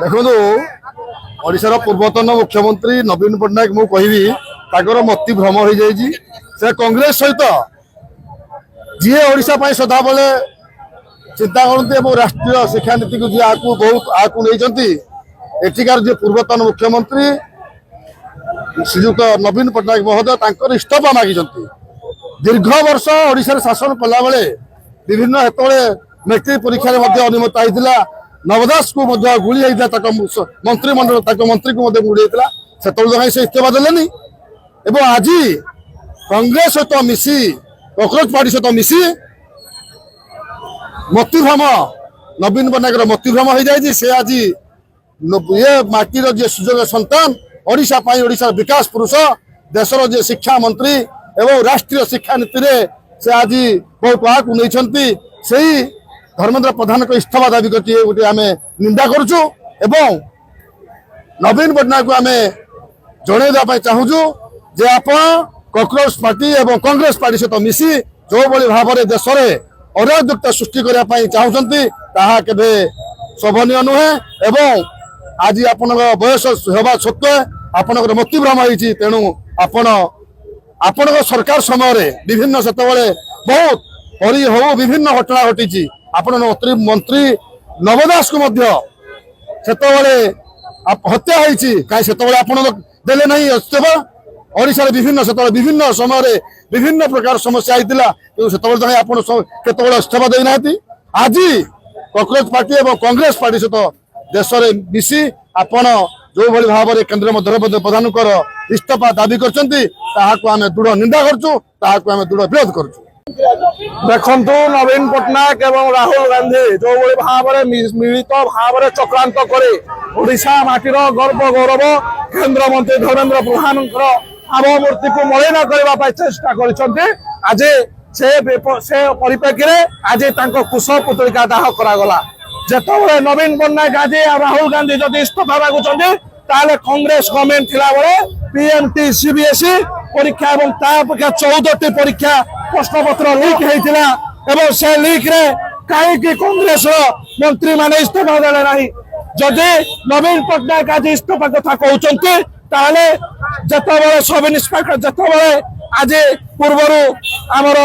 देखो ओडिशार पूर्वतन मुख्यमंत्री नवीन पट्टनायक मु कहबी ताकर मति भ्रम हो जाइए से कांग्रेस सहित जी ओडिशा सदा बेले चिंता करते राष्ट्रीय शिक्षा नीति को जी आपको बहुत आकू नहीं एठिकार जो पूर्वतन मुख्यमंत्री श्रीजुक्त नवीन पट्टनायक महोदय इस्तीफा मागी दीर्घ वर्ष ओडिशा शासन कला बेले विभिन्न हेतु मैट्रिक परीक्षा अनुमत होता नवदास को गुड़ी मंत्रिमंडल मंत्री को गुड़ी से इस्तीफा देलेनी एवं आज कांग्रेस सहित मिसी कॉकरोच पार्टी सहित मिसी मतिभ्रम नवीन पट्टनायक मतिभ्रम हो जाए से आज ये माटीर जे सुजोग सन्तान ओडिशा ओडिशा विकास पुरुष देशर जे शिक्षा मंत्री एवं राष्ट्रीय शिक्षा नीति रे से आज बहुत आगू नहीं सही धर्मेंद्र प्रधान को इस्तीफा दाबी गोटे आम निंदा करुचु एवं नवीन पट्टनायक को आम जनईदा चाहूँ जे आप कॉकरोच पार्टी एवं कांग्रेस पार्टी सहित मिसी जो भाव में देश में अराजकता सृष्टि करने चाहते केवे शोभनीय नुहे एवं आज आपण बयस होगा सत्वे आपण मतिभ्रम होती तेणु आपण सरकार समय विभिन्न से बहुत परी हो विभिन्न घटना घटी आपण मंत्री नवदास को हत्या होती कहीं देले नहीं इस्तीफा ओडिशा विभिन्न समय विभिन्न प्रकार समस्या होता केतबे इस्तीफा देना आज कॉकरोच पार्टी और कांग्रेस पार्टी सहित देश में मिसी आपण जो भाव में केंद्र धर्मेंद्र प्रधान इस्तीफा दाबी कर दृढ़ निंदा करूँ दृढ़ विरोध करूँ। देखु नवीन पट्टनायक एवं राहुल गांधी जो भाव में मिलित भाव में चक्रांत करे ओडिशा माटीर गर्व गौरव केंद्र मंत्री धर्मेंद्र प्रधान भावमूर्ति को मलिन करने चेष्टा कर आज से परिप्रेक्षी आज कुश पुतलिका दाह करागला जिते नवीन पट्टनायक आज राहुल गांधी जदि इस्तीफा मागुंट कांग्रेस गवर्नमेंट थिला बेले पीएमटी सीबीएसई परीक्षा और तापेक्षा 14टी परीक्षा प्रश्नपत्र लीक होता एवं से लीक रे कहीं कांग्रेस मंत्री माने इस्तीफा देले नहीं जदि नवीन पट्टनायक आज इस्तीफा कथा कहते जिते सब इन्स्पेक्टर जिते आज पूर्वर आमर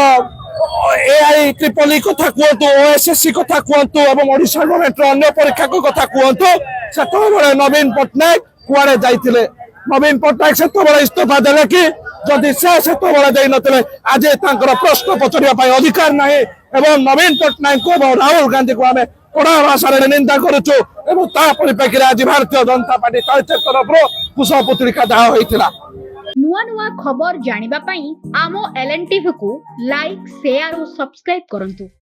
एआई ट्रिपल कथा कहतु ओएसएससी कथा कहतु और ओडिशा गवर्नमेंट अन्य परीक्षा कथा कहतु से नवीन पट्टनायक कुआड़े जाइए नवीन पट्टनायक से इस्तीफा देले कि जदि से नथिले आज प्रश्न पचार अधिकार ना एवं नवीन पट्टनायक को राहुल गांधी को आम कड़ा भाषा निंदा करुचु परिप्रेक्षी आज भारतीय जनता पार्टी तरफ कुश पुतलिका दाह होता नुआ नुआ खबर जानिबा पई आमो एलएन टीवी को लाइक शेयर और सब्सक्राइब करंतु।